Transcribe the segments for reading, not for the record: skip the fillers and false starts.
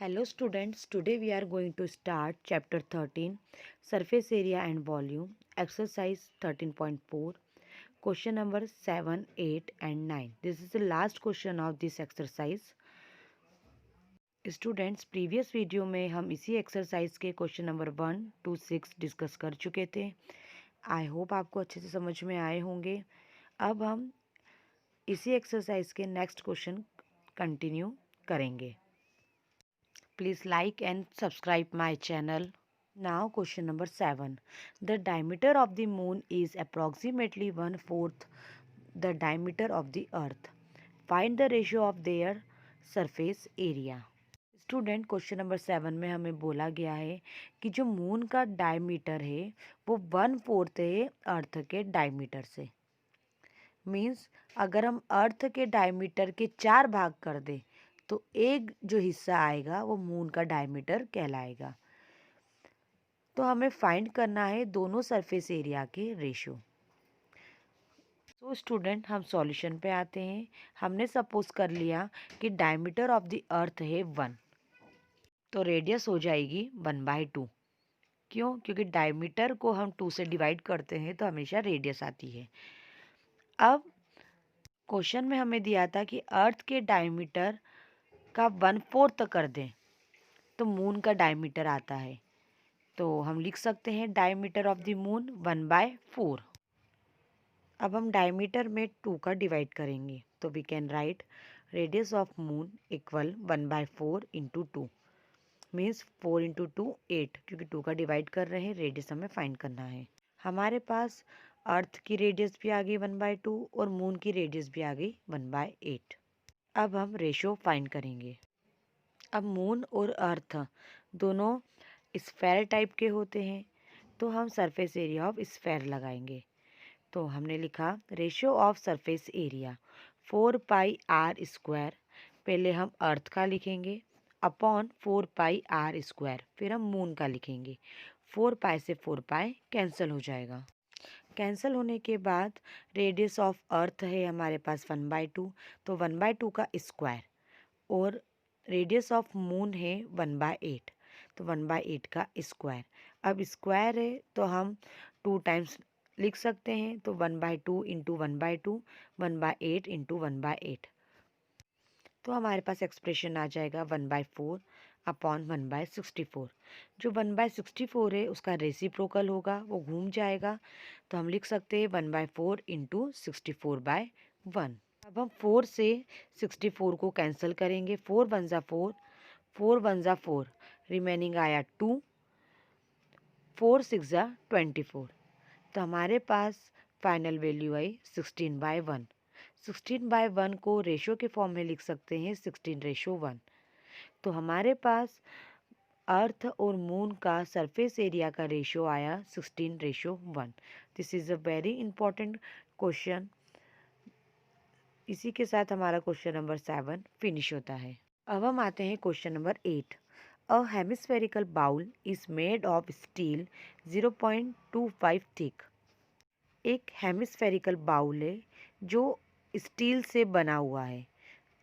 Hello students, today we are going to start chapter 13 surface area and volume exercise 13.4 question number 7, 8 and 9. This is the last question of this exercise. Students previous video में हम इसी exercise के question number 1 to 6 discuss कर चुके थे। I hope आपको अच्छे से समझ में आए होंगे। अब हम इसी एक्सरसाइज के नेक्स्ट क्वेश्चन कंटिन्यू करेंगे। Please like and subscribe my channel. Now question number 7. The diameter of the moon is approximately 1/4 the diameter of the earth. Find the ratio of their surface area. Student question number 7 में हमें बोला गया है कि जो moon का diameter है वो 1/4 है अर्थ के डायमीटर से। मीन्स अगर हम अर्थ के डायमीटर के 4 भाग कर दें तो एक जो हिस्सा आएगा वो मून का डायमीटर कहलाएगा। तो हमें फाइंड करना है दोनों सरफेस एरिया के रेशियो। तो स्टूडेंट हम सॉल्यूशन पे आते हैं। हमने सपोज कर लिया कि डायमीटर ऑफ द अर्थ है 1, तो रेडियस हो जाएगी 1/2। क्यों? क्योंकि डायमीटर को हम 2 से डिवाइड करते हैं तो हमेशा रेडियस आती है। अब क्वेश्चन में हमें दिया था कि अर्थ के डायमीटर का 1/4 कर दें तो मून का डायमीटर आता है। तो हम लिख सकते हैं डायमीटर ऑफ द मून 1/4। अब हम डायमीटर में 2 का डिवाइड करेंगे तो we can write radius of moon equal 1/4 into 2 means 4 into 2 8, क्योंकि 2 का डिवाइड कर रहे हैं, रेडियस हमें फाइंड करना है। हमारे पास अर्थ की रेडियस भी आ गई 1/2 और मून की रेडियस भी आ गई 1/8। अब हम रेशियो फाइंड करेंगे। अब मून और अर्थ दोनों स्फेयर टाइप के होते हैं तो हम सरफेस एरिया ऑफ स्फेयर लगाएंगे। तो हमने लिखा ratio of surface area 4πr²। पहले हम अर्थ का लिखेंगे अपॉन 4πr², फिर हम मून का लिखेंगे। 4π से 4π कैंसिल हो जाएगा। कैंसिल होने के बाद रेडियस ऑफ अर्थ है हमारे पास 1/2, तो 1/2 का स्क्वायर, और रेडियस ऑफ मून है 1/8, तो 1/8 का स्क्वायर। अब स्क्वायर है तो हम 2 टाइम्स लिख सकते हैं, तो 1/2 इंटू 1/2, 1/8 इंटू 1/8। तो हमारे पास एक्सप्रेशन आ जाएगा 1/4 अपॉन 1/64। जो 1/64 है उसका रेसिप्रोकल होगा, वो घूम जाएगा, तो हम लिख सकते हैं 1/4 इंटू 64/1। अब हम 4 से 64 को कैंसिल करेंगे। 4 1 ज़ा 4, 4 1 ज़ा 4, रिमेनिंग आया 2, 4 6 ज़ा 24। तो हमारे पास फाइनल वैल्यू आई 16/1। 16/1 को रेशो के फॉर्म में लिख सकते हैं 16:1। तो हमारे पास अर्थ और मून का सरफेस एरिया का रेशियो आया 16:1। This is a very important question. इसी के साथ हमारा क्वेश्चन नंबर 7 फिनिश होता है। अब हम आते हैं question number 8। A hemispherical bowl is made of steel 0.25 thick. एक हेमिस्फेरिकल बाउल है जो स्टील से बना हुआ है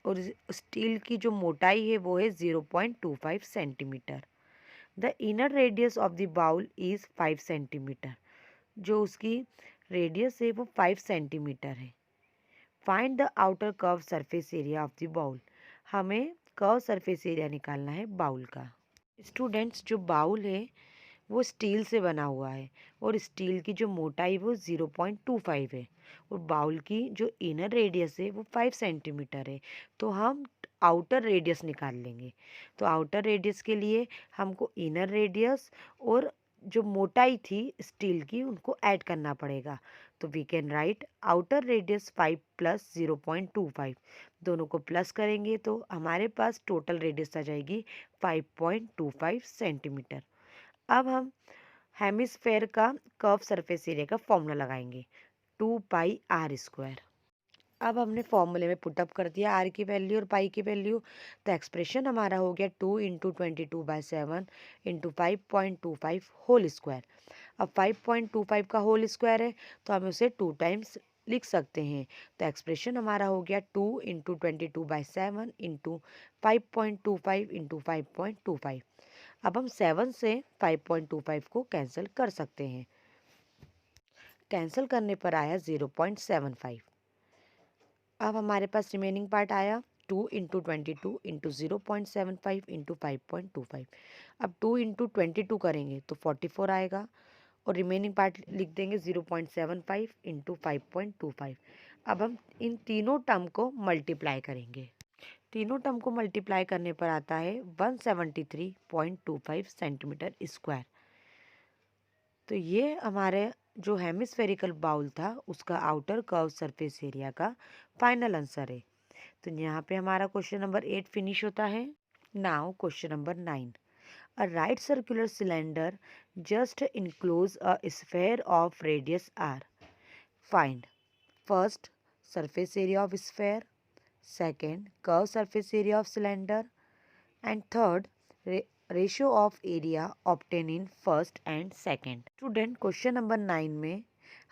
और स्टील की जो मोटाई है वो है 0.25 centimetre. The inner radius of the bowl is 5 centimetre. जो उसकी रेडियस है वो 5 सेंटीमीटर है। Find the outer curve surface area of the bowl. हमें कर्व सरफेस एरिया निकालना है बाउल का। स्टूडेंट्स, जो बाउल है वो स्टील से बना हुआ है और स्टील की जो मोटाई वो 0.25 है और बाउल की जो इनर रेडियस है वो 5 सेंटीमीटर है। तो हम आउटर रेडियस निकाल लेंगे। तो आउटर रेडियस के लिए हमको इनर रेडियस और जो मोटाई थी स्टील की उनको ऐड करना पड़ेगा। तो we can write outer radius 5 plus 0.25, दोनों को प्लस करेंगे तो हमारे पास टोटल रेडियस आ जाएगी 5.25 सेंटीमीटर। अब हम हेमिस्फेयर का कर्व सरफेस एरिया का फॉर्मूला लगाएंगे 2πr²। अब हमने फॉर्मूले में पुटअप कर दिया आर की वैल्यू और पाई की वैल्यू, तो एक्सप्रेशन हमारा हो गया 2 इंटू 22/7 इंटू 5.25 होल स्क्वायर। अब 5.25 का होल स्क्वायर है तो हमें उसे 2 टाइम्स लिख सकते हैं। तो एक्सप्रेशन हमारा हो गया 2 × 22/7 इंटू 5.25 इंटू 5.25। अब हम 7 से 5.25 को कैंसिल कर सकते हैं। कैंसिल करने पर आया 0.75। अब हमारे पास रिमेनिंग पार्ट आया 2 × 22 इंटू 0.75 इंटू 5.25। अब 2 × 22 करेंगे तो 44 आएगा और रिमेनिंग पार्ट लिख देंगे 0.75 इंटू 5.25। अब हम इन तीनों टर्म को मल्टीप्लाई करेंगे। तीनों टर्म को मल्टीप्लाई करने पर आता है 173.25 सेंटीमीटर स्क्वायर। तो ये हमारे जो हेमिस्फेरिकल बाउल था उसका आउटर कर्व सरफेस एरिया का फाइनल आंसर है। तो यहाँ पे हमारा क्वेश्चन नंबर 8 फिनिश होता है। Now question number 9। A right circular cylinder just enclose a sphere of radius r. Find first surface area of sphere, second curved surface area of cylinder, and third ratio of area obtained in first and second. Student question number 9 में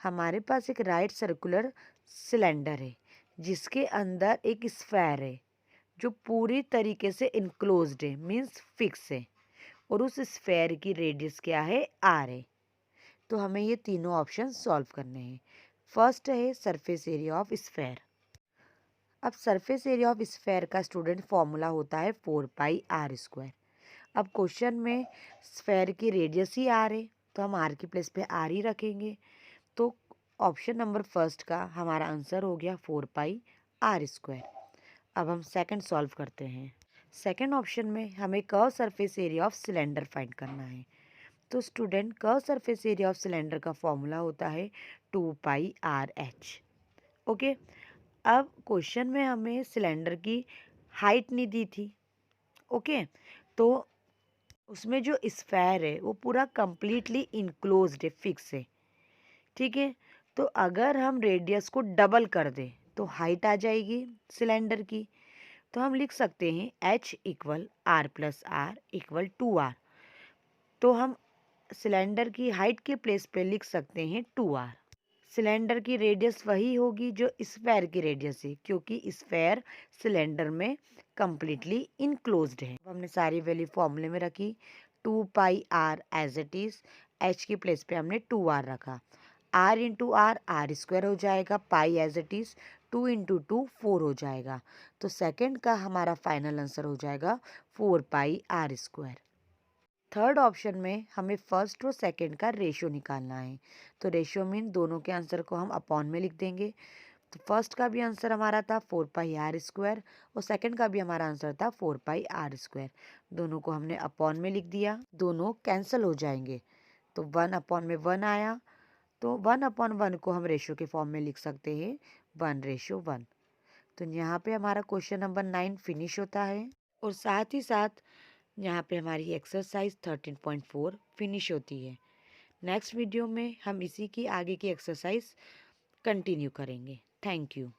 हमारे पास एक right circular cylinder है जिसके अंदर एक sphere है जो पूरी तरीके से इनक्लोज्ड है, मीन्स फिक्स है, और उस स्फेयर की रेडियस क्या है, आर है। तो हमें ये तीनों ऑप्शन सॉल्व करने हैं। फर्स्ट है सरफेस एरिया ऑफ स्फेयर। अब सरफेस एरिया ऑफ स्फेयर का स्टूडेंट फॉर्मूला होता है 4πr²। अब क्वेश्चन में स्फेयर की रेडियस ही आर है तो हम आर की प्लेस पे आर ही रखेंगे। तो ऑप्शन नंबर फर्स्ट का हमारा आंसर हो गया 4πr²। अब हम सेकंड सॉल्व करते हैं। सेकंड ऑप्शन में हमें curve surface area of cylinder find करना है। तो student curve surface area of cylinder का फॉर्मूला होता है 2πrh। ओके, अब क्वेश्चन में हमें सिलेंडर की हाइट नहीं दी थी। ओके, तो उसमें जो स्फेयर है वो पूरा कंप्लीटली इनक्लोज्ड है, फिक्स है। ठीक है, तो अगर हम रेडियस को डबल कर दें तो हाइट आ जाएगी सिलेंडर की। तो हम लिख सकते हैं h = r+r = 2r। तो हम सिलेंडर की हाइट के प्लेस पे लिख सकते हैं 2r। सिलेंडर की रेडियस वही होगी जो स्फेयर की रेडियस है क्योंकि स्फेयर सिलेंडर में कंप्लीटली इनक्लोज्ड है। हमने सारी वैल्यू फॉर्मूले में रखी। 2πr as it is, h की प्लेस पे हमने 2r रखा। r इंटू आर r² हो जाएगा, पाई एज इट इज, 2 × 2 4 हो जाएगा। तो सेकंड का हमारा फाइनल आंसर हो जाएगा 4πr²। थर्ड ऑप्शन में हमें फर्स्ट और सेकंड का रेशियो निकालना है। तो रेशियो मीन दोनों के आंसर को हम अपॉन में लिख देंगे। तो फर्स्ट का भी आंसर हमारा था 4πr² और सेकंड का भी हमारा आंसर था 4πr²। दोनों को हमने अपॉन में लिख दिया, दोनों कैंसिल हो जाएंगे। तो 1/1 आया। तो 1/1 को हम रेशियो के फॉर्म में लिख सकते हैं 1:1। तो यहाँ पे हमारा क्वेश्चन नंबर 9 फिनिश होता है और साथ ही साथ यहाँ पे हमारी एक्सरसाइज 13.4 फिनिश होती है। नेक्स्ट वीडियो में हम इसी की आगे की एक्सरसाइज कंटिन्यू करेंगे। Thank you.